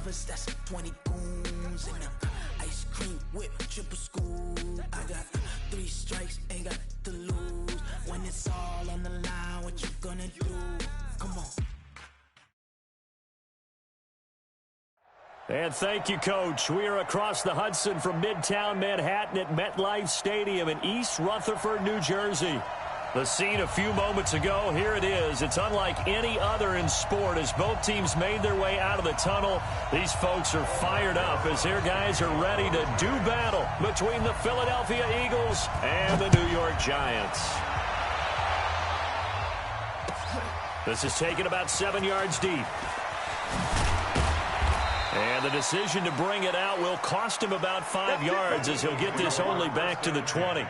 lovers, that's 20 goons. And ice cream whip, triple scoop. I got 3 strikes, ain't got to lose. When it's all on the line, what you gonna do? Come on. And thank you, Coach. We are across the Hudson from Midtown Manhattan at MetLife Stadium in East Rutherford, New Jersey. The scene a few moments ago, here it is. It's unlike any other in sport as both teams made their way out of the tunnel. These folks are fired up as their guys are ready to do battle between the Philadelphia Eagles and the New York Giants. This is taken about 7 yards deep. And the decision to bring it out will cost him about 5 yards as he'll get this only back to the 20. At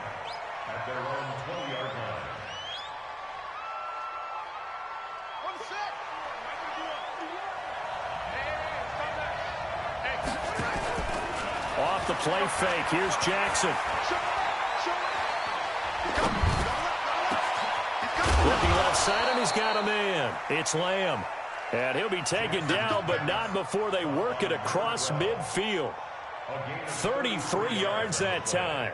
their own 20-yard line. Off the play fake, here's Jackson. Looking left side, and he's got a man. It's Lamb. And he'll be taken down, but not before they work it across midfield. 33 yards that time.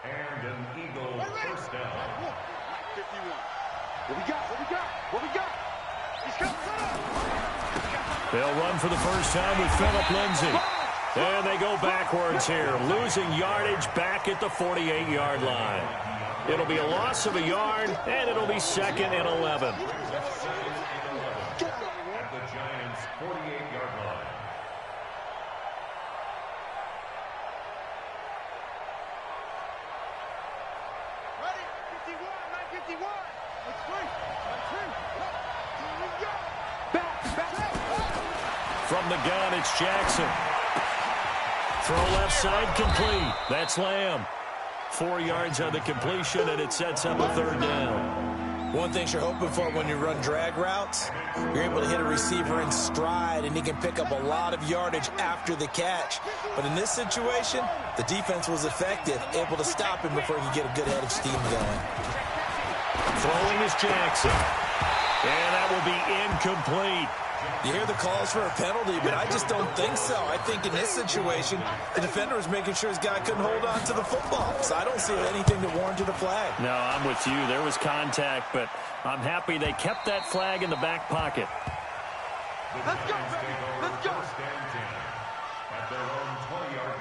And an Eagle first down. 51. What we got? What we got? What we got? He's coming. They'll run for the first time with Phillip Lindsay. And they go backwards here, losing yardage back at the 48-yard line. It'll be a loss of a yard, and it'll be 2nd and 11. At the Giants' 48-yard line. Ready? 51, 951. Let's play. Back. From the gun, it's Jackson. Throw left side complete. That's Lamb. 4 yards on the completion, and it sets up a 3rd down. One thing you're hoping for when you run drag routes, you're able to hit a receiver in stride, and he can pick up a lot of yardage after the catch. But in this situation, the defense was effective, able to stop him before he could get a good head of steam going. Throwing is Jackson. And that will be incomplete. You hear the calls for a penalty, but I just don't think so. I think in this situation, the defender was making sure his guy couldn't hold on to the football. So I don't see anything that warranted a flag. No, I'm with you. There was contact, but I'm happy they kept that flag in the back pocket. Let's go, baby. Let's go. First and 10 at their own 20-yard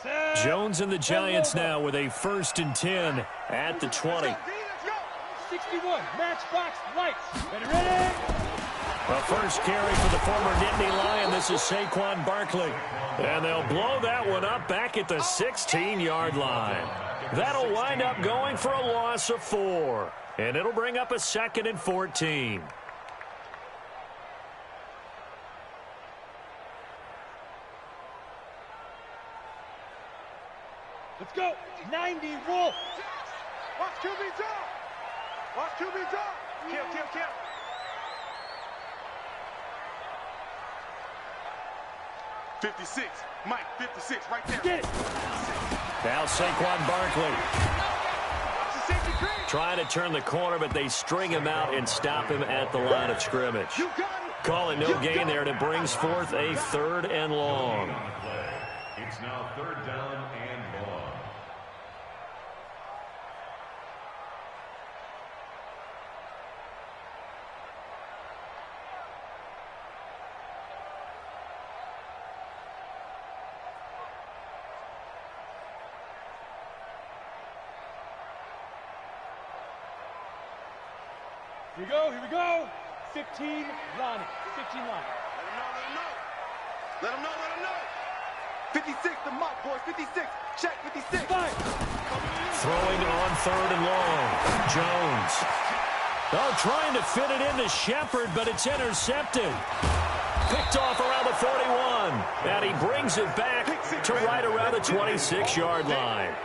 line. Jones and the Giants now with a 1st and 10 at the 20. 61, matchbox lights. Ready? The first carry for the former Nittany Lion. This is Saquon Barkley. And they'll blow that one up back at the 16-yard line. That'll wind up going for a loss of 4. And it'll bring up a 2nd and 14. Let's go. 90 Wolf. Watch QB drop. Watch QB drop. Kill. 56. Mike, 56 right there. Get it. Now Saquon Barkley. Trying to turn the corner, but they string him out and stop him at the line of scrimmage. Calling no gain there, and it brings forth a 3rd and long. It's now 3rd down and long. Here we go. 15 line. 15 line. Let him know. 56, the mark, boys. 56. Check, 56. Throwing on 3rd and long. Jones. Oh, trying to fit it into Shepard, but it's intercepted. Picked off around the 41. And he brings it back to right around the 26-yard line.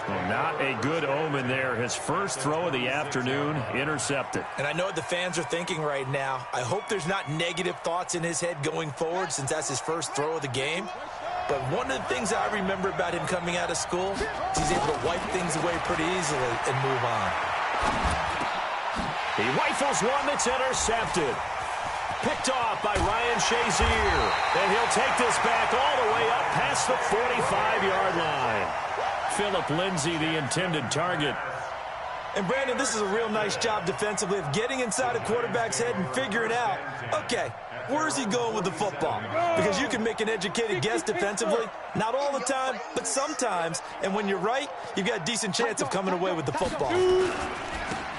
Well, not a good omen there. His first throw of the afternoon intercepted. And I know what the fans are thinking right now. I hope there's not negative thoughts in his head going forward since that's his first throw of the game. But one of the things I remember about him coming out of school is he's able to wipe things away pretty easily and move on. He rifles one that's intercepted. Picked off by Ryan Shazier. And he'll take this back all the way up past the 45-yard line. Philip Lindsay, the intended target. And, Brandon, this is a real nice job defensively of getting inside a quarterback's head and figuring out, okay, where's he going with the football? Because you can make an educated guess defensively, not all the time, but sometimes. And when you're right, you've got a decent chance of coming away with the football.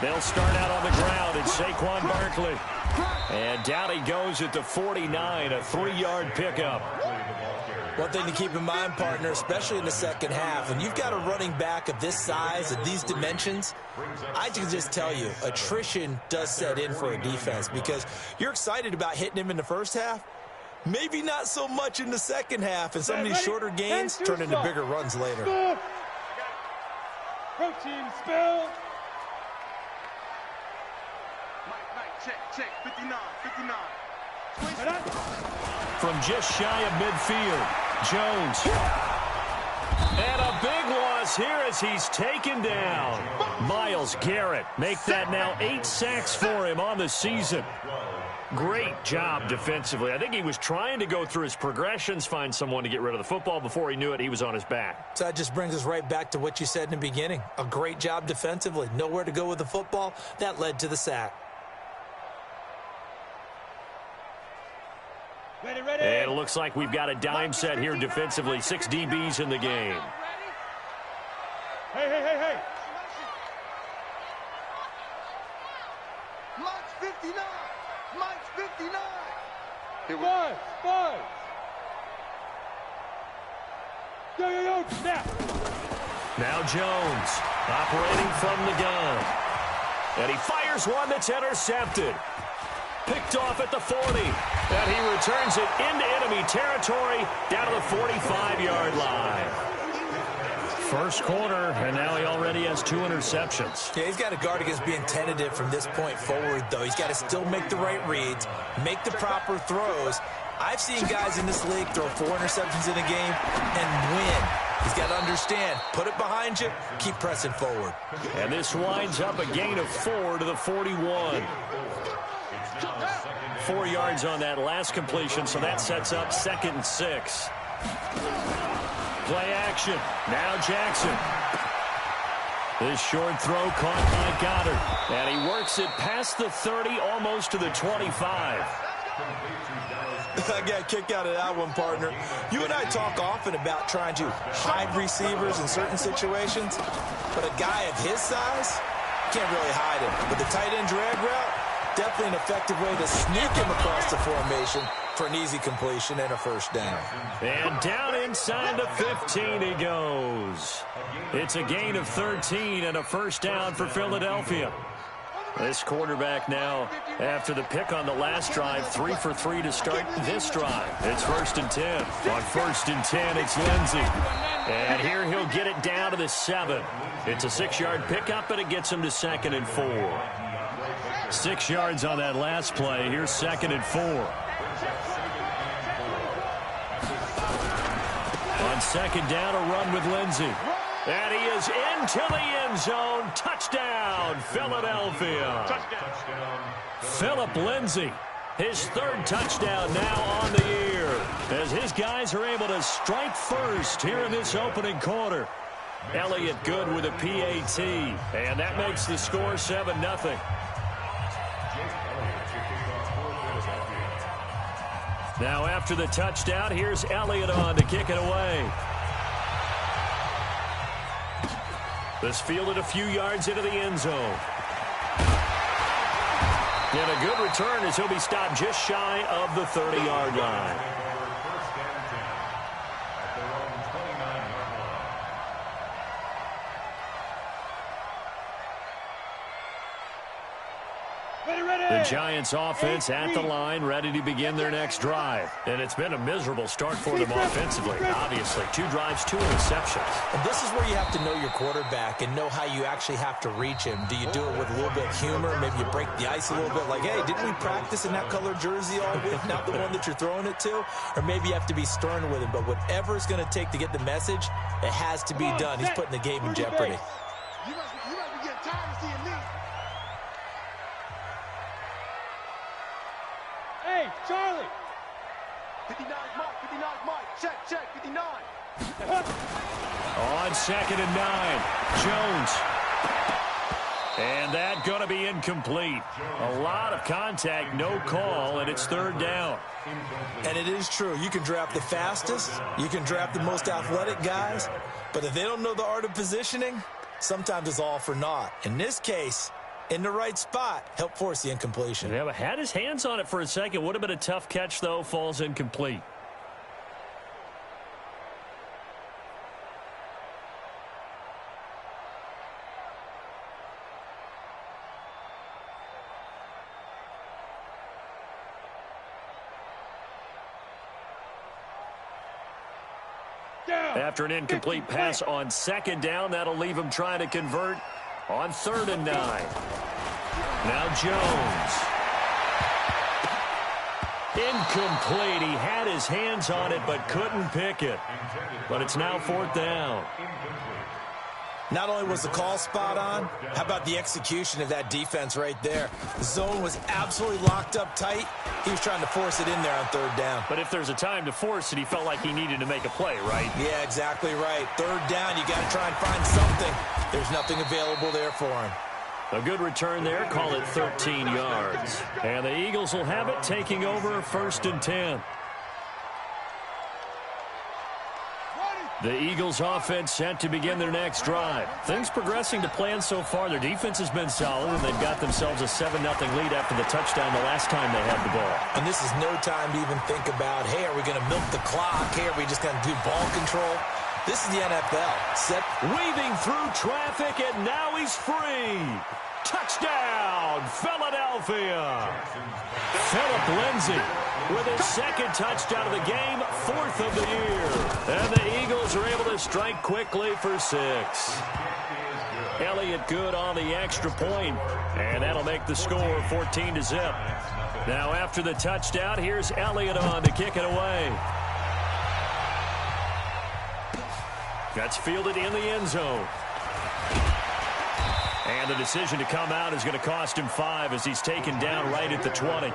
They'll start out on the ground. It's Saquon Barkley. And down he goes at the 49, a 3-yard pickup. One thing to keep in mind, partner, especially in the second half, when you've got a running back of this size, of these dimensions, I can just tell you, attrition does set in for a defense because you're excited about hitting him in the first half, maybe not so much in the second half, and some of these shorter gains turn into bigger runs later. Protein spill. Check, 59. From just shy of midfield, Jones. And a big loss here as he's taken down. Myles Garrett make that now 8 sacks for him on the season. Great job defensively. I think he was trying to go through his progressions, find someone to get rid of the football. Before he knew it, he was on his back. So that just brings us right back to what you said in the beginning. A great job defensively. Nowhere to go with the football. That led to the sack. Ready. And it looks like we've got a dime set here defensively. 6 DBs in the game. Hey. Mike's 59. Here we go. Five. Yo, snap. Now Jones operating from the gun. And he fires one that's intercepted. Picked off at the 40. And he returns it into enemy territory down to the 45-yard line. First quarter, and now he already has 2 interceptions. Yeah, he's got to guard against being tentative from this point forward, though. He's got to still make the right reads, make the proper throws. I've seen guys in this league throw 4 interceptions in a game and win. He's got to understand, put it behind you, keep pressing forward. And this winds up a gain of 4 to the 41. 4 yards on that last completion, so that sets up 2nd and 6. Play action. Now Jackson. This short throw caught by Goddard. And he works it past the 30, almost to the 25. I got a kick out of that one, partner. You and I talk often about trying to hide receivers in certain situations, but a guy of his size can't really hide him. But the tight end drag route, definitely an effective way to sneak him across the formation for an easy completion and a first down. And down inside the 15 he goes. It's a gain of 13 and a first down for Philadelphia. This quarterback now, after the pick on the last drive, 3 for 3 to start this drive. It's 1st and 10. On 1st and 10, it's Lindsay. And here he'll get it down to the 7. It's a 6-yard pickup, and it gets him to 2nd and 4. 6 yards on that last play. Here's 2nd and 4. On 2nd down, a run with Lindsay. And he is into the end zone. Touchdown, Philadelphia. Touchdown. Philip Lindsay, his 3rd touchdown now on the year, as his guys are able to strike first here in this opening quarter. Elliott Good with a PAT, and that makes the score 7-0. Now after the touchdown, here's Elliott on to kick it away. This fielded a few yards into the end zone. And a good return as he'll be stopped just shy of the 30-yard line. The Giants offense at the line, ready to begin their next drive. And it's been a miserable start for them offensively. Obviously, 2 drives, 2 interceptions. And this is where you have to know your quarterback and know how you actually have to reach him. Do you do it with a little bit of humor? Maybe you break the ice a little bit like, hey, didn't we practice in that color jersey all week, not the one that you're throwing it to? Or maybe you have to be stern with him. But whatever it's going to take to get the message, it has to be done. He's putting the game in jeopardy. You must be getting tired of seeing me. Charlie. 59 Mike, 59 Mike. Check, 59. On 2nd and 9, Jones. And that going to be incomplete. A lot of contact, no call, and it's 3rd down. And it is true. You can draft the fastest. You can draft the most athletic guys. But if they don't know the art of positioning, sometimes it's all for naught. In this case, in the right spot, help force the incompletion. Yeah, but had his hands on it for a second. Would have been a tough catch, though. Falls incomplete. After an incomplete pass on 2nd down, that'll leave him trying to convert on 3rd and 9. Now Jones. Incomplete. He had his hands on it but couldn't pick it. But it's now 4th down. Not only was the call spot on, how about the execution of that defense right there? The zone was absolutely locked up tight. He was trying to force it in there on 3rd down. But if there's a time to force it, he felt like he needed to make a play, right? Yeah, exactly right. 3rd down, you got to try and find something. There's nothing available there for him. A good return there, call it 13 yards. And the Eagles will have it, taking over 1st and 10. The Eagles offense set to begin their next drive. Things progressing to plan so far. Their defense has been solid, and they've got themselves a 7-0 lead after the touchdown the last time they had the ball. And this is no time to even think about, hey, are we going to milk the clock? Hey, are we just going to do ball control? This is the NFL. Set. Weaving through traffic, and now he's free. Touchdown, Philadelphia. Philip Lindsay with his 2nd touchdown of the game, 4th of the year. And the Eagles are able to strike quickly for 6. Elliott good on the extra point, and that'll make the score 14-0. Now after the touchdown, here's Elliott on to kick it away. That's fielded in the end zone. And the decision to come out is going to cost him 5 as he's taken down right at the 20.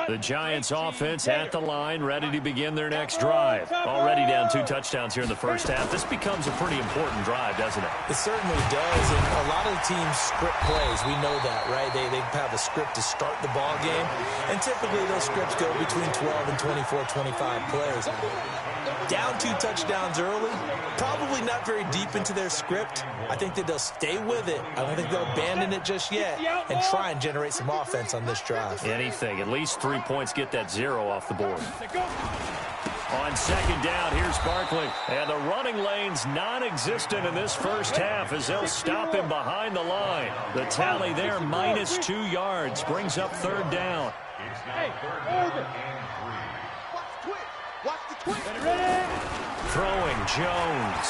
The Giants offense at the line, ready to begin their next drive. Already down 2 touchdowns here in the first half. This becomes a pretty important drive, doesn't it? It certainly does, and a lot of the teams script plays. We know that, right? They have a script to start the ball game, and typically those scripts go between 12 and 24, 25 plays. Down 2 touchdowns early, probably not very deep into their script. I think that they'll stay with it. I don't think they'll abandon it just yet and try and generate some offense on this drive. Anything. At least 3 points, get that 0 off the board. On 2nd down, here's Barkley. And the running lane's non-existent in this first half as they'll stop him behind the line. The tally there, minus 2 yards, brings up 3rd down. Throwing Jones.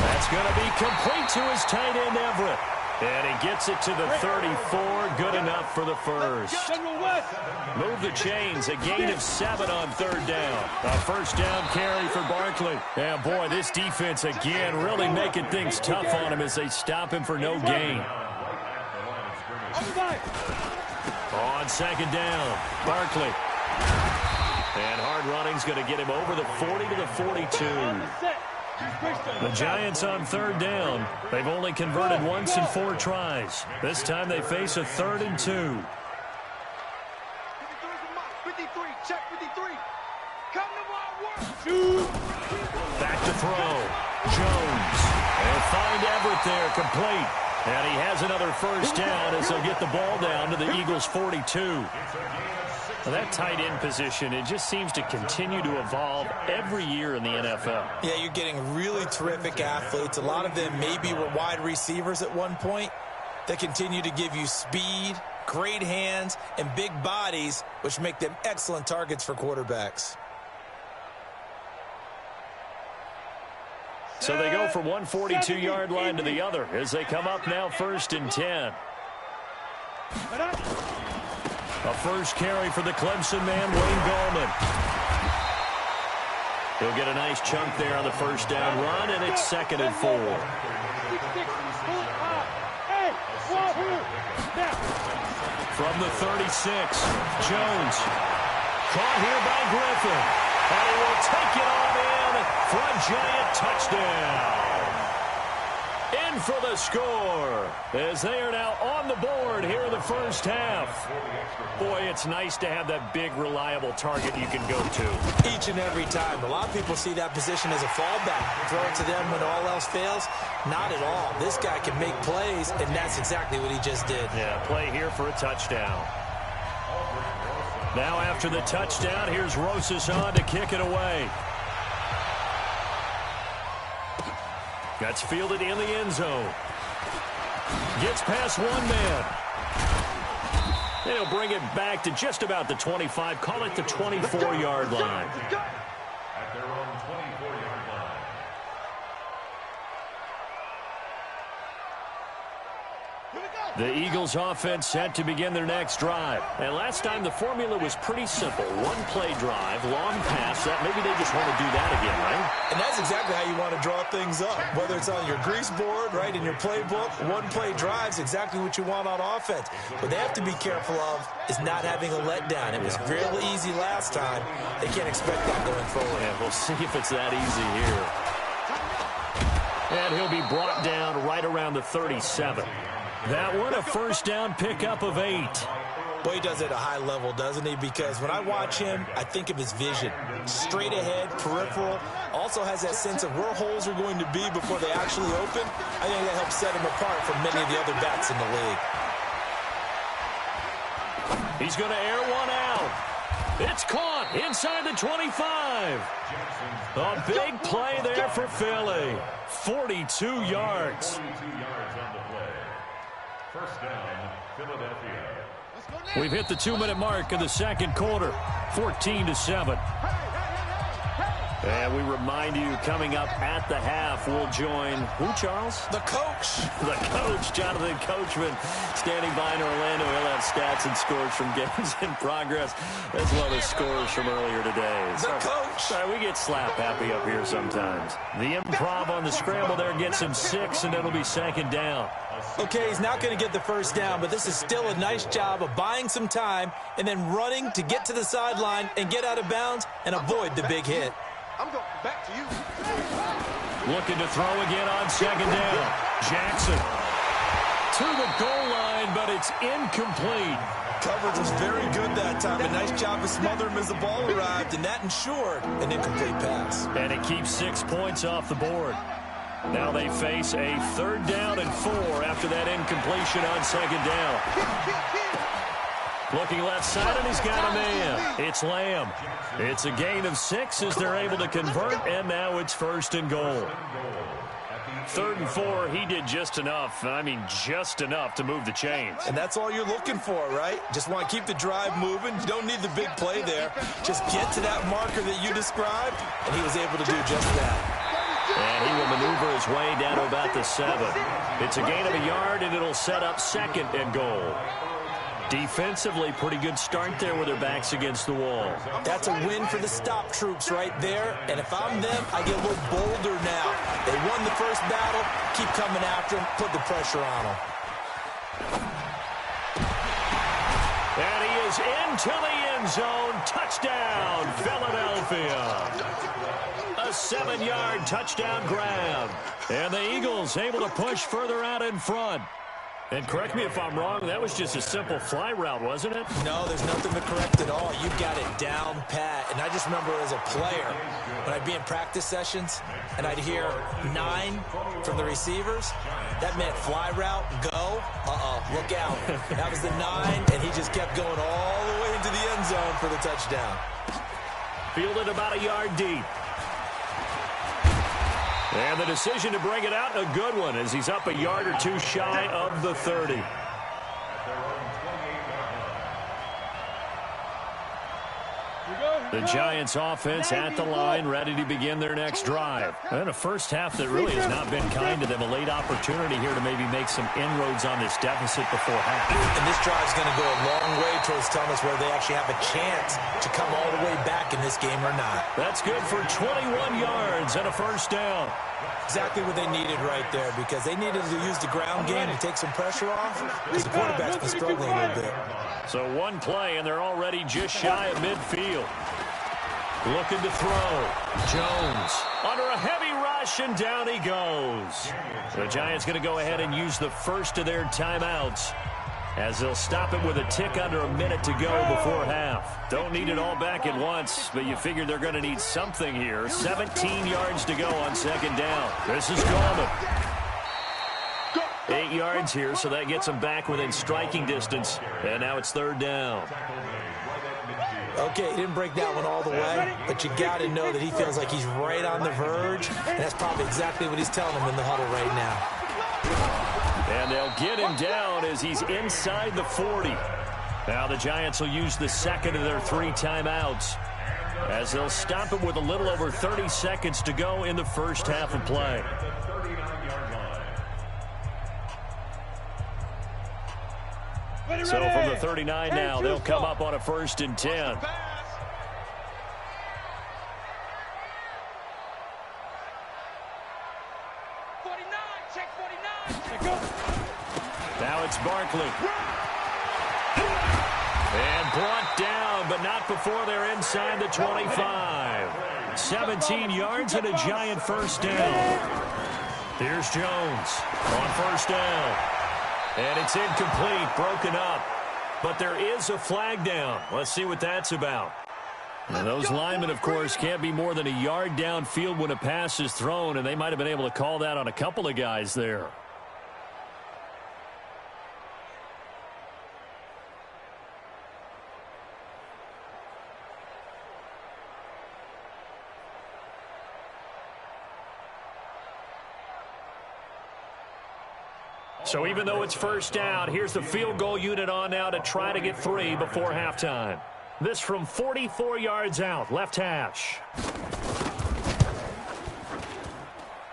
That's going to be complete to his tight end, Everett. And he gets it to the 34. Good enough for the first. Move the chains. A gain of 7 on 3rd down. A first down carry for Barkley. And boy, this defense again really making things tough on him as they stop him for no gain. On 2nd down, Barkley. And hard running's going to get him over the 40 to the 42. The Giants on 3rd down. They've only converted once in 4 tries. This time they face a 3rd and 2. 53, check 53. Come to Back to throw. Jones. And find Everett there, complete. And he has another first down as they'll get the ball down to the Eagles' 42. Well, that tight end position, it just seems to continue to evolve every year in the NFL. Yeah, you're getting really terrific athletes. A lot of them maybe were wide receivers at one point. They continue to give you speed, great hands, and big bodies, which make them excellent targets for quarterbacks. So they go from one 42-yard line to the other as they come up now 1st and 10. A first carry for the Clemson man, Wayne Gallman. He'll get a nice chunk there on the first down run, and it's 2nd and 4. From the 36, Jones. Caught here by Griffin. And he will take it on in for a giant touchdown. In for the score as they are now on the board here in the first half. Boy, it's nice to have that big, reliable target you can go to. Each and every time. A lot of people see that position as a fallback. Throw it to them when all else fails. Not at all. This guy can make plays, and that's exactly what he just did. Yeah, play here for a touchdown. Now after the touchdown, here's Rosas on to kick it away. That's fielded in the end zone. Gets past one man. They'll bring it back to just about the 25. Call it the 24-yard line. At their own 24-yard line. The Eagles offense set to begin their next drive. And last time the formula was pretty simple. One-play drive, long pass. That maybe they just want to do that again, right? And that's exactly how you want to draw things up. Whether it's on your grease board, right, in your playbook, one-play drive's exactly what you want on offense. What they have to be careful of is not having a letdown. It was real easy last time. They can't expect that going forward. And we'll see if it's that easy here. And he'll be brought down right around the 37. That one, a first down pickup of 8. Boy, he does it at a high level, doesn't he? Because when I watch him, I think of his vision. Straight ahead, peripheral. Also has that sense of where holes are going to be before they actually open. I think that helps set him apart from many of the other backs in the league. He's going to air one out. It's caught inside the 25. A big play there for Philly. 42 yards. 42 yards on the play. First down, Philadelphia. We've hit the 2-minute mark in the second quarter. 14-7. And we remind you, coming up at the half, we'll join who, Charles? The coach. The coach, Jonathan Coachman, standing by in Orlando. He'll have stats and scores from games in progress, as well as scores from earlier today. The coach. Sorry, we get slap happy up here sometimes. The improv on the scramble there gets him 6, and it'll be 2nd down. Okay, he's not going to get the first down, but this is still a nice job of buying some time and then running to get to the sideline and get out of bounds and avoid the big hit. I'm going back to you. Looking to throw again on 2nd down. Jackson to the goal line, but it's incomplete. Coverage was very good that time. A nice job to smother him as the ball arrived, and that ensured an incomplete pass. And it keeps 6 points off the board. Now they face a 3rd down and 4 after that incompletion on 2nd down. Looking left side, and he's got a man. It's Lamb. It's a gain of 6 as they're able to convert, and now it's 1st and goal. 3rd and 4, he did just enough. I mean, just enough to move the chains. And that's all you're looking for, right? Just want to keep the drive moving. You don't need the big play there. Just get to that marker that you described, and he was able to do just that. And he will maneuver his way down to about the 7. It's a gain of a yard, and it'll set up 2nd and goal. Defensively, pretty good start there with their backs against the wall. That's a win for the stop troops right there. And if I'm them, I get a little bolder now. They won the first battle. Keep coming after them. Put the pressure on them. And he is into the end zone. Touchdown, Philadelphia. A 7-yard touchdown grab. And the Eagles able to push further out in front. And correct me if I'm wrong, that was just a simple fly route, wasn't it? No, there's nothing to correct at all. You got it down pat. And I just remember as a player, when I'd be in practice sessions and I'd hear 9 from the receivers, that meant fly route, go, look out. That was the 9, and he just kept going all the way into the end zone for the touchdown. Fielded about a yard deep. And the decision to bring it out, a good one, as he's up a yard or 2 shy of the 30. The Giants offense at the line, ready to begin their next drive. And a first half that really has not been kind to them. A late opportunity here to maybe make some inroads on this deficit before half. And this drive is going to go a long way towards telling us whether they actually have a chance to come all the way back in this game or not. That's good for 21 yards and a first down. Exactly what they needed right there, because they needed to use the ground game to take some pressure off, because the quarterback's been struggling a little bit. So one play, and they're already just shy of midfield. Looking to throw. Jones under a heavy rush, and down he goes. The Giants going to go ahead and use the first of their timeouts, as they'll stop it with a tick under a minute to go before half. Don't need it all back at once, but you figure they're going to need something here. 17 yards to go on second down. This is Gallman. 8 yards here, so that gets them back within striking distance. And now it's third down. Okay, he didn't break that one all the way, but you got to know that he feels like he's right on the verge, and that's probably exactly what he's telling him in the huddle right now. And they'll get him down as he's inside the 40. Now the Giants will use the second of their 3 timeouts, as they'll stop it with a little over 30 seconds to go in the first half of play. So from the 39 now, they'll come up on a 1st and 10. Now it's Barkley. And brought down, but not before they're inside the 25. 17 yards and a Giant first down. Here's Jones on first down. And it's incomplete, broken up. But there is a flag down. Let's see what that's about. And those linemen, of course, can't be more than a yard downfield when a pass is thrown, and they might have been able to call that on a couple of guys there. So even though it's first down, here's the field goal unit on now to try to get 3 before halftime. This from 44 yards out, left hash.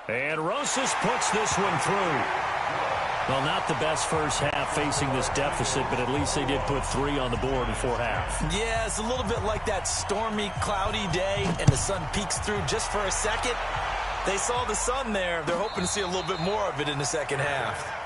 And Rosas puts this one through. Well, not the best first half facing this deficit, but at least they did put 3 on the board before half. Yeah, it's a little bit like that stormy, cloudy day, and the sun peeks through just for a second. They saw the sun there. They're hoping to see a little bit more of it in the second half.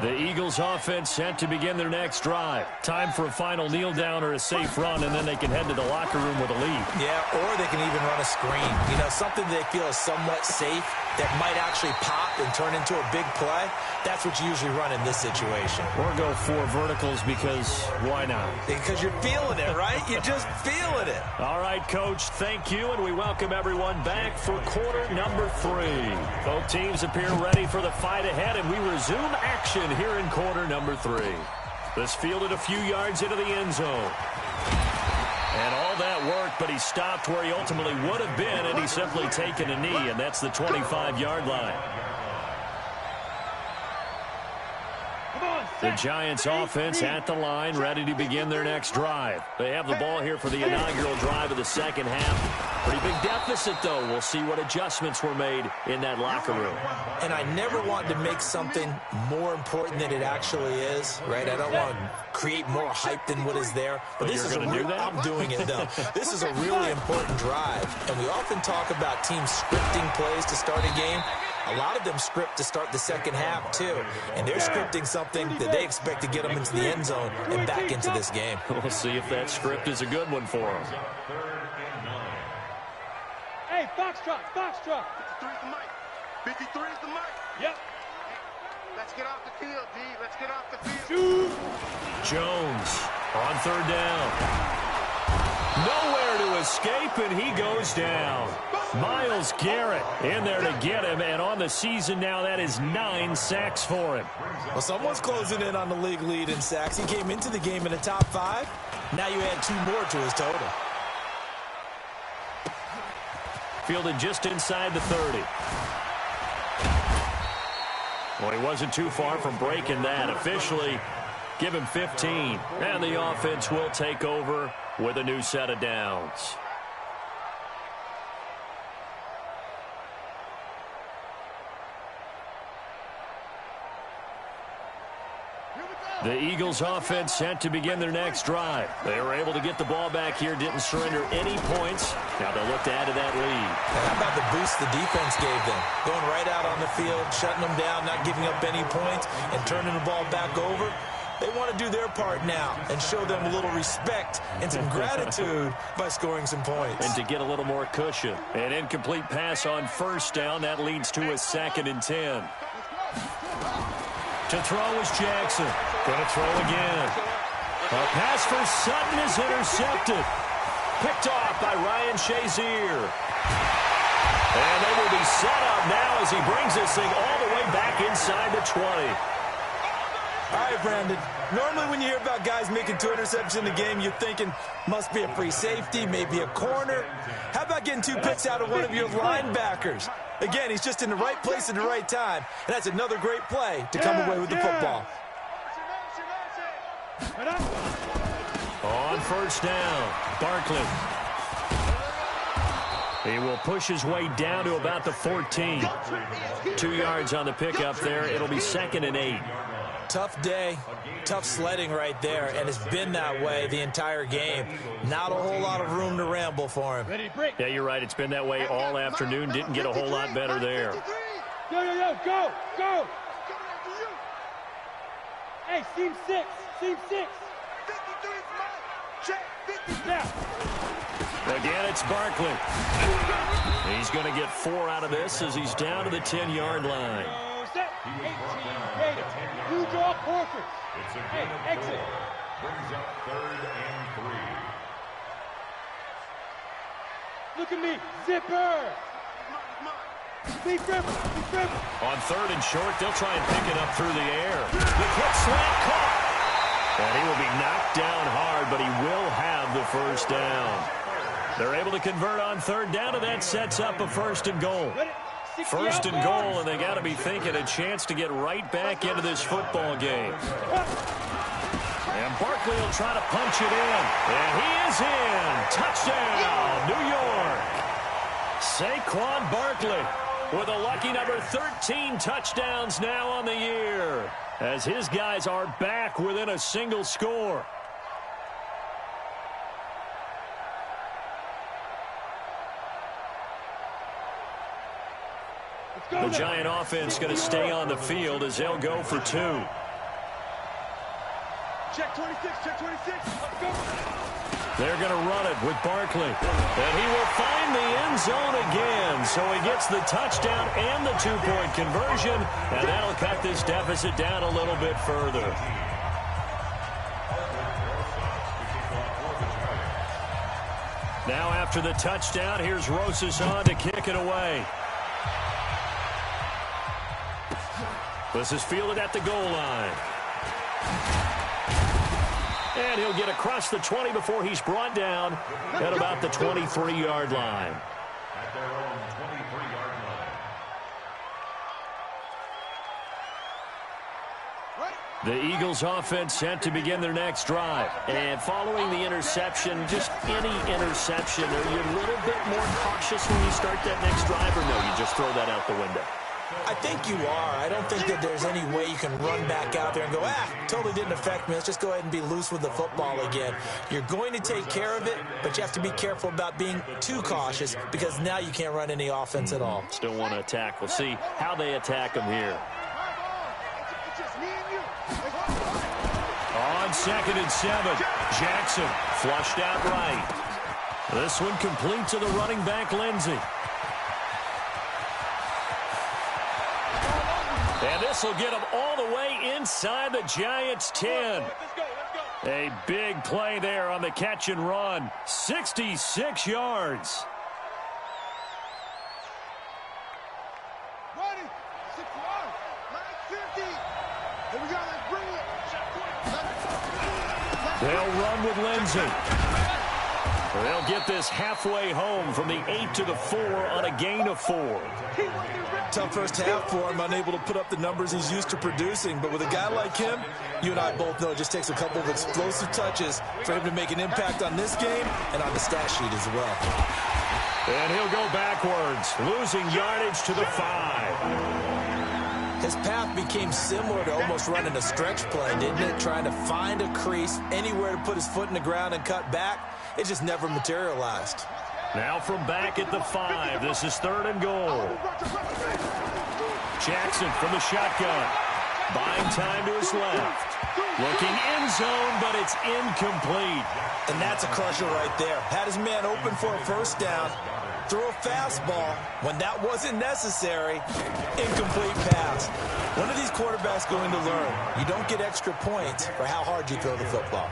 The Eagles offense set to begin their next drive. Time for a final kneel down or a safe run, and then they can head to the locker room with a lead. Yeah, or they can even run a screen. You know, something they feel is somewhat safe that might actually pop and turn into a big play. That's what you usually run in this situation. Or go 4 verticals, because why not? Because you're feeling it, right? You're just feeling it. All right, Coach, thank you, and we welcome everyone back for quarter number 3. Both teams appear ready for the fight ahead, and we resume action here in quarter number 3. This fielded a few yards into the end zone. And all that work, but he stopped where he ultimately would have been, and he's simply taken a knee, and that's the 25-yard line. The Giants offense at the line, ready to begin their next drive. They have the ball here for the inaugural drive of the second half. Pretty big deficit, though. We'll see what adjustments were made in that locker room. And I never want to make something more important than it actually is, right? I don't want to create more hype than what is there. But this is do that? I'm doing it, though. This is a really important drive. And we often talk about teams scripting plays to start a game. A lot of them script to start the second half, too. And they're scripting something that they expect to get them into the end zone and back into this game. We'll see if that script is a good one for them. Hey, Foxtrot, Foxtrot. 53's the mic. 53's the mic. Yep. Let's get off the field, D. Let's get off the field. Shoot. Jones on third down. Nowhere to escape, and he goes down. Myles Garrett in there to get him, and on the season now, that is 9 sacks for him. Well, someone's closing in on the league lead in sacks. He came into the game in the top 5. Now you add 2 more to his total. Fielded just inside the 30. Well, he wasn't too far from breaking that. Officially, give him 15. And the offense will take over with a new set of downs. The Eagles offense set to begin their next drive. They were able to get the ball back here, didn't surrender any points. Now they'll look to add to that lead. And how about the boost the defense gave them? Going right out on the field, shutting them down, not giving up any points, and turning the ball back over. They want to do their part now and show them a little respect and some gratitude by scoring some points. And to get a little more cushion. An incomplete pass on first down. That leads to a 2nd and 10. To throw is Jackson. Going to throw again. A pass for Sutton is intercepted. Picked off by Ryan Shazier. And they will be set up now as he brings this thing all the way back inside the 20. All right, Brandon. Normally when you hear about guys making 2 interceptions in the game, you're thinking must be a free safety, maybe a corner. How about getting 2 picks out of one of your linebackers? Again, he's just in the right place at the right time, and that's another great play to come away with the football. On first down, Barkley. He will push his way down to about the 14. 2 yards on the pickup there. It'll be 2nd and 8. Tough day, tough sledding right there, and it's been that way the entire game. Not a whole lot of room to ramble for him. Yeah, you're right. It's been that way all afternoon. Didn't get a whole lot better there. Go. Hey, seam 6. Seam 6. 53 is mine. Check. 50. Now. Again, it's Barkley. He's going to get 4 out of this as he's down to the 10-yard line. Set. 18. Raiders. You draw Porkers. Hey, exit. Brings up 3rd and 3. Look at me. Zipper. Big Ripper. On 3rd and short, they'll try and pick it up through the air. The quick slant caught. And he will be knocked down hard, but he will have the first down. They're able to convert on 3rd down, and that sets up a 1st and goal. 1st and goal, and they got to be thinking a chance to get right back into this football game. And Barkley will try to punch it in. And he is in. Touchdown, New York. Saquon Barkley with a lucky number 13 touchdowns now on the year, as his guys are back within a single score. The Giant offense going to stay on the field as they'll go for 2. Check 26. Let's go. They're going to run it with Barkley. And he will find the end zone again. So he gets the touchdown and the 2-point conversion. And that'll cut this deficit down a little bit further. Now after the touchdown, here's Rosas on to kick it away. This is fielded at the goal line. And he'll get across the 20 before he's brought down at about the 23-yard line. At their own 23-yard line. The Eagles offense set to begin their next drive. And following the interception, just any interception, are you a little bit more cautious when you start that next drive, or no, you just throw that out the window? I think you are. I don't think that there's any way you can run back out there and go, totally didn't affect me. Let's just go ahead and be loose with the football again. You're going to take care of it, but you have to be careful about being too cautious because now you can't run any offense at all. Still want to attack. We'll see how they attack them here. On 2nd and 7, Jackson flushed out right. This one complete to the running back, Lindsey. And this will get him all the way inside the Giants' 10. A big play there on the catch and run. 66 yards. Ready. 6 yards. 950. Here we go. Let's bring it. They'll run with Lindsey. They'll get this halfway home from the 8 to the 4 on a gain of 4. Tough first half for him, unable to put up the numbers he's used to producing. But with a guy like him, you and I both know it just takes a couple of explosive touches for him to make an impact on this game and on the stat sheet as well. And he'll go backwards, losing yardage to the 5. His path became similar to almost running a stretch play, didn't it? Trying to find a crease, anywhere to put his foot in the ground and cut back. It just never materialized. Now from back at the 5, this is 3rd and goal. Jackson from the shotgun. Buying time to his left. Looking end zone, but it's incomplete. And that's a crusher right there. Had his man open for a first down. Threw a fastball when that wasn't necessary. Incomplete pass. When are these quarterbacks going to learn? You don't get extra points for how hard you throw the football.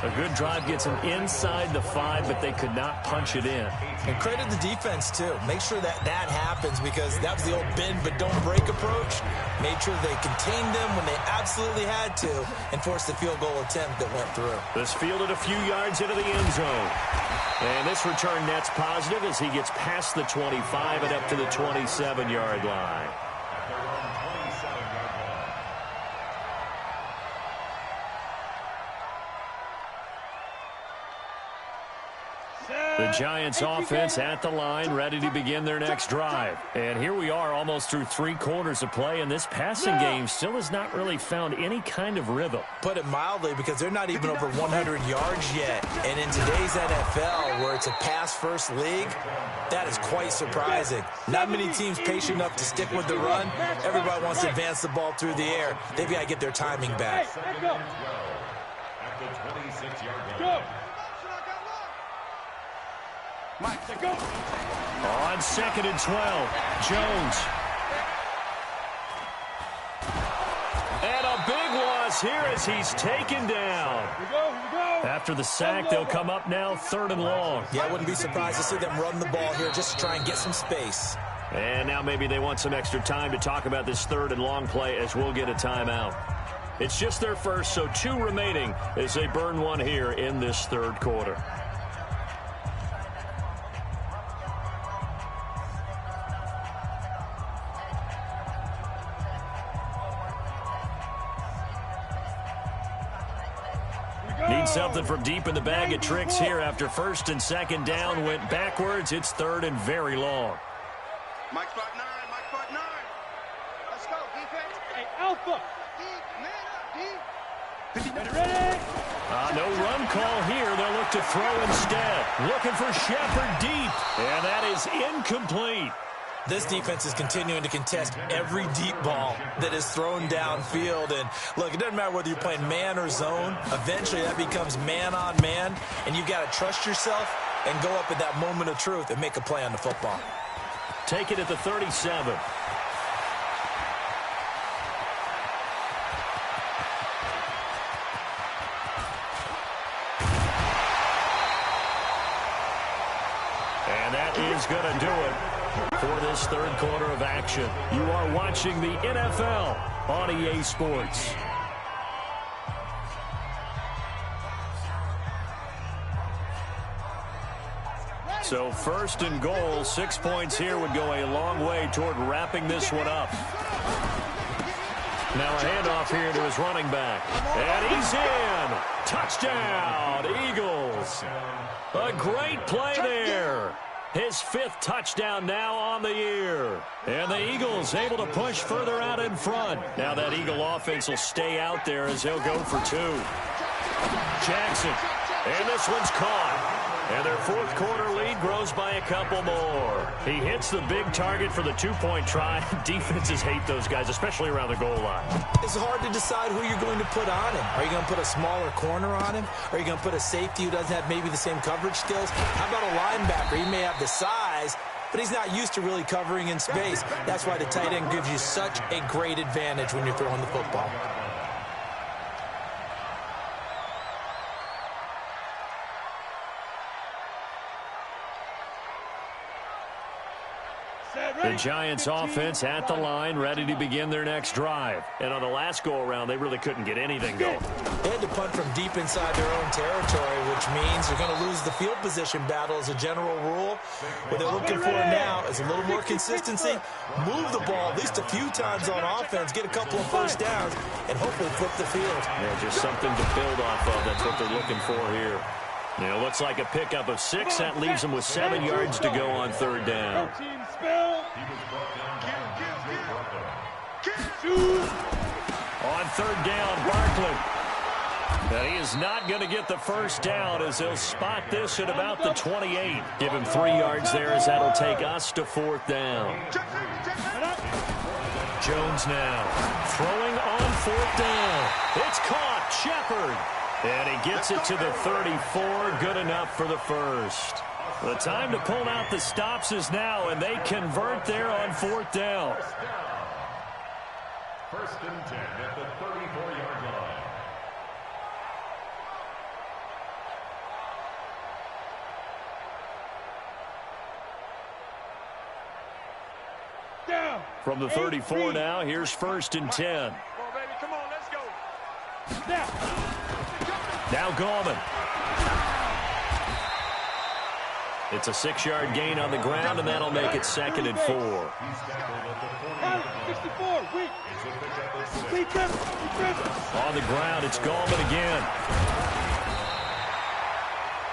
A good drive gets him inside the 5, but they could not punch it in. And credit the defense, too. Make sure that happens, because that was the old bend but don't break approach. Made sure they contained them when they absolutely had to and forced the field goal attempt that went through. This fielded a few yards into the end zone. And this return net's positive as he gets past the 25 and up to the 27-yard line. The Giants offense at the line, ready to begin their next drive. And here we are almost through 3 quarters of play, and this passing game still has not really found any kind of rhythm. Put it mildly, because they're not even over 100 yards yet. And in today's NFL, where it's a pass-first league, that is quite surprising. Not many teams patient enough to stick with the run. Everybody wants to advance the ball through the air. They've got to get their timing back. At the 26-yard line. Mike, go. On 2nd and 12, Jones. And a big loss here as he's taken down. Here we go. After the sack, they'll come up now 3rd and long. Yeah, I wouldn't be surprised to see them run the ball here just to try and get some space. And now maybe they want some extra time to talk about this 3rd and long play as we'll get a timeout. It's just their first, so 2 remaining as they burn one here in this 3rd quarter. Need something from deep in the bag of tricks here after 1st and 2nd down. Went backwards. It's 3rd and very long. Mike spot 9. Mike spot 9. Let's go, defense. Hey, Alpha. D, man up, D. Ready? No run call here. They'll look to throw instead. Looking for Shepard deep. And that is incomplete. This defense is continuing to contest every deep ball that is thrown downfield. And, look, it doesn't matter whether you're playing man or zone. Eventually, that becomes man on man. And you've got to trust yourself and go up at that moment of truth and make a play on the football. Take it at the 37. And that is going to do it for this 3rd quarter of action. You are watching the NFL on EA Sports. So 1st and goal, 6 points here would go a long way toward wrapping this one up. Now a handoff here to his running back. And he's in. Touchdown, Eagles. A great play there. His 5th touchdown now on the year. And the Eagles able to push further out in front. Now that Eagle offense will stay out there as he'll go for 2. Jackson. And this one's caught. And their 4th quarter lead grows by a couple more. He hits the big target for the 2-point try. Defenses hate those guys, especially around the goal line. It's hard to decide who you're going to put on him. Are you going to put a smaller corner on him? Are you going to put a safety who doesn't have maybe the same coverage skills? How about a linebacker? He may have the size, but he's not used to really covering in space. That's why the tight end gives you such a great advantage when you're throwing the football. The Giants offense at the line, ready to begin their next drive. And on the last go-around, they really couldn't get anything going. They had to punt from deep inside their own territory, which means they're going to lose the field position battle as a general rule. What they're looking for now is a little more consistency, move the ball at least a few times on offense, get a couple of first downs, and hopefully flip the field. Yeah, just something to build off of. That's what they're looking for here. It looks like a pickup of 6. That leaves them with 7 yards to go on third down. On third down, Barkley. And he is not going to get the first down as they'll spot this at about the 28. Give him 3 yards there as that'll take us to fourth down. Jones now throwing on fourth down. It's caught. Shepard. And he gets it to the 34. Good enough for the first. The time to pull out the stops is now, and they convert there on fourth down. First and 10 at the 34-yard line. Down. From the 34 now, here's first and 10. Come on, baby. Come on, let's go. Now Gallman. It's a 6-yard gain on the ground, and that'll make it second and 4. 64. On the ground, it's Gallman again.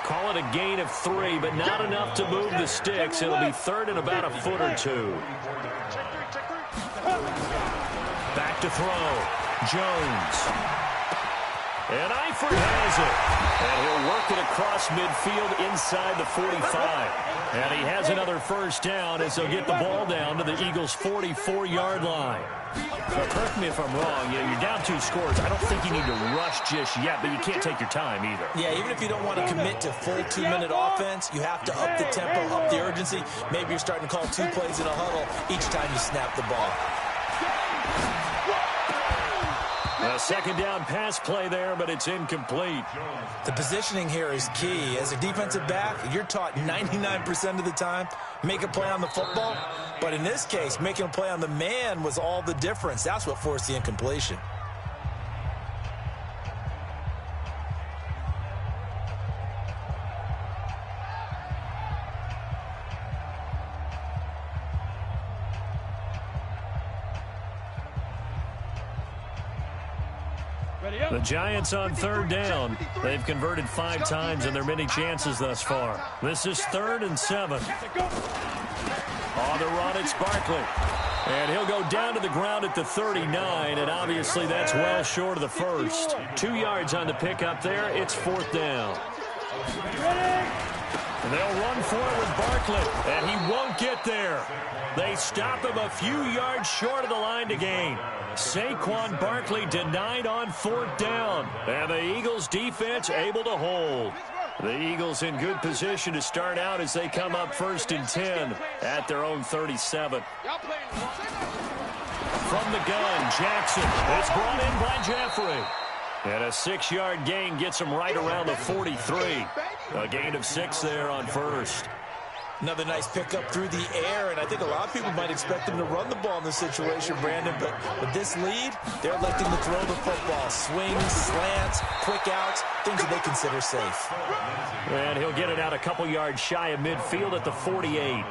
Call it a gain of 3, but not enough to move the sticks. It'll be third and about a foot or 2. Back to throw. Jones. And Eifert has it. And he'll work it across midfield inside the 45. And he has another first down as they'll get the ball down to the Eagles' 44-yard line. Now, correct me if I'm wrong. You're down 2 scores. I don't think you need to rush just yet, but you can't take your time either. Yeah, even if you don't want to commit to full 2-minute offense, you have to up the tempo, up the urgency. Maybe you're starting to call 2 plays in a huddle each time you snap the ball. A second down pass play there, but it's incomplete. The positioning here is key. As a defensive back, you're taught 99% of the time, make a play on the football. But in this case, making a play on the man was all the difference. That's what forced the incompletion. The Giants on third down. They've converted 5 times in their many chances thus far. This is 3rd and 7. On the run, it's Barkley. And he'll go down to the ground at the 39, and obviously that's well short of the first. 2 yards on the pickup there. It's 4th down. They'll run for it with Barkley, and he won't get there. They stop him a few yards short of the line to gain. Saquon Barkley denied on 4th down, and the Eagles defense able to hold. The Eagles in good position to start out as they come up 1st and 10 at their own 37. From the gun, Jackson. It's brought in by Jeffrey. And a 6-yard gain gets him right around the 43. A gain of 6 there on first. Another nice pickup through the air, and I think a lot of people might expect them to run the ball in this situation, Brandon, but with this lead, they're electing to throw the football. Swings, slants, quick outs, things that they consider safe. And he'll get it out a couple yards shy of midfield at the 48.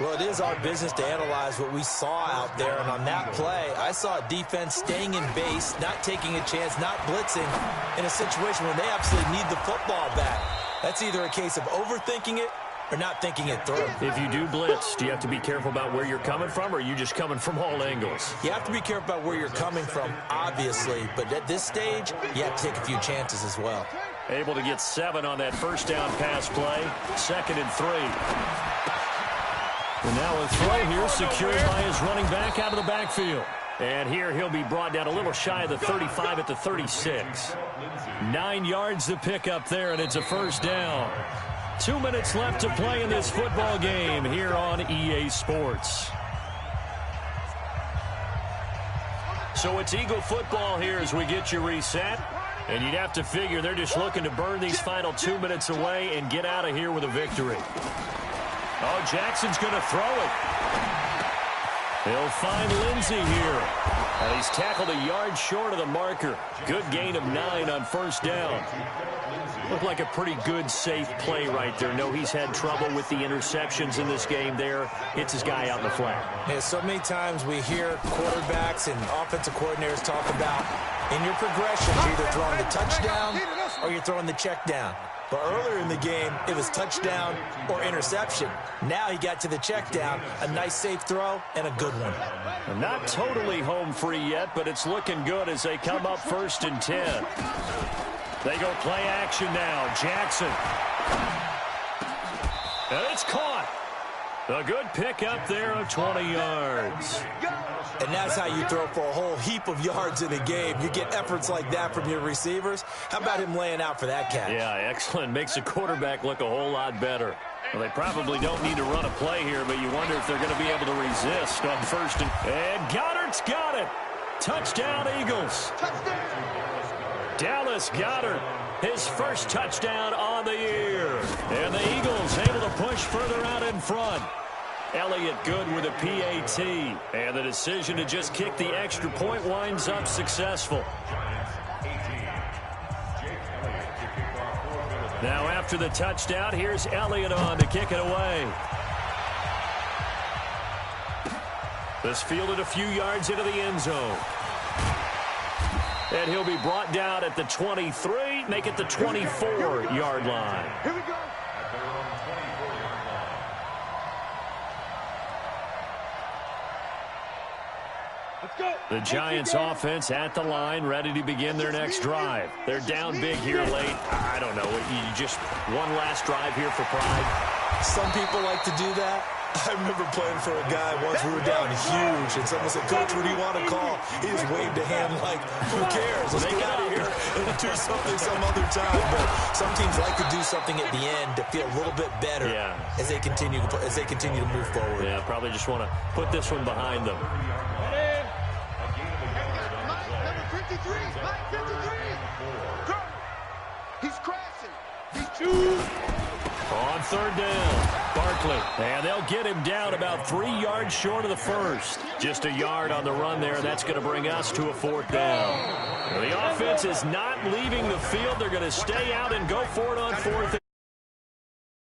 Well, it is our business to analyze what we saw out there, and on that play, I saw a defense staying in base, not taking a chance, not blitzing in a situation where they absolutely need the football back. That's either a case of overthinking it or not thinking it through. If you do blitz, do you have to be careful about where you're coming from, or are you just coming from all angles? You have to be careful about where you're coming from, obviously, but at this stage, you have to take a few chances as well. Able to get 7 on that first down pass play. 2nd and 3. And now a throw here secured by his running back out of the backfield. And here he'll be brought down a little shy of the 35 at the 36. 9 yards to pick up there, and it's a first down. 2 minutes left to play in this football game here on EA Sports. So it's Eagle football here as we get you reset. And you'd have to figure they're just looking to burn these final 2 minutes away and get out of here with a victory. Oh, Jackson's going to throw it. He'll find Lindsey here. And he's tackled a yard short of the marker. Good gain of 9 on first down. Looked like a pretty good, safe play right there. No, he's had trouble with the interceptions in this game there. Hits his guy out in the flat. Yeah, so many times we hear quarterbacks and offensive coordinators talk about in your progression, you're either throwing the touchdown or you're throwing the check down. But earlier in the game, it was touchdown or interception. Now he got to the check down, a nice safe throw, and a good one. They're not totally home free yet, but it's looking good as they come up 1st and 10. They go play action now. Jackson. And it's caught. A good pick up there of 20 yards. And that's how you throw for a whole heap of yards in a game. You get efforts like that from your receivers. How about him laying out for that catch? Yeah, excellent. Makes the quarterback look a whole lot better. Well, they probably don't need to run a play here, but you wonder if they're going to be able to resist on 1st and Goddard's got it. Touchdown, Eagles. Dallas Goedert, his first touchdown on the year. And the Eagles able to push further out in front. Elliott good with a PAT. And the decision to just kick the extra point winds up successful. Now after the touchdown, here's Elliott on to kick it away. This fielded a few yards into the end zone. And he'll be brought down at the 23, make it the 24-yard line. Here we go. Let's go. The Giants offense at the line, ready to begin their next drive. They're down big here late. I don't know. You just one last drive here for pride. Some people like to do that. I remember playing for a guy once. We were down huge, and someone said, "Coach, what do you want to call?" He just waved a hand like, "Who cares? Let's get out of here and do something some other time." But some teams like to do something at the end to feel a little bit better as they continue to move forward. Yeah, probably just want to put this one behind them. Number 53. Mike 53. Go. He's crashing. He's chewing. On 3rd down, Barkley. And they'll get him down about 3 yards short of the first. Just a yard on the run there, and that's going to bring us to a 4th down. The offense is not leaving the field. They're going to stay out and go for it on 4th.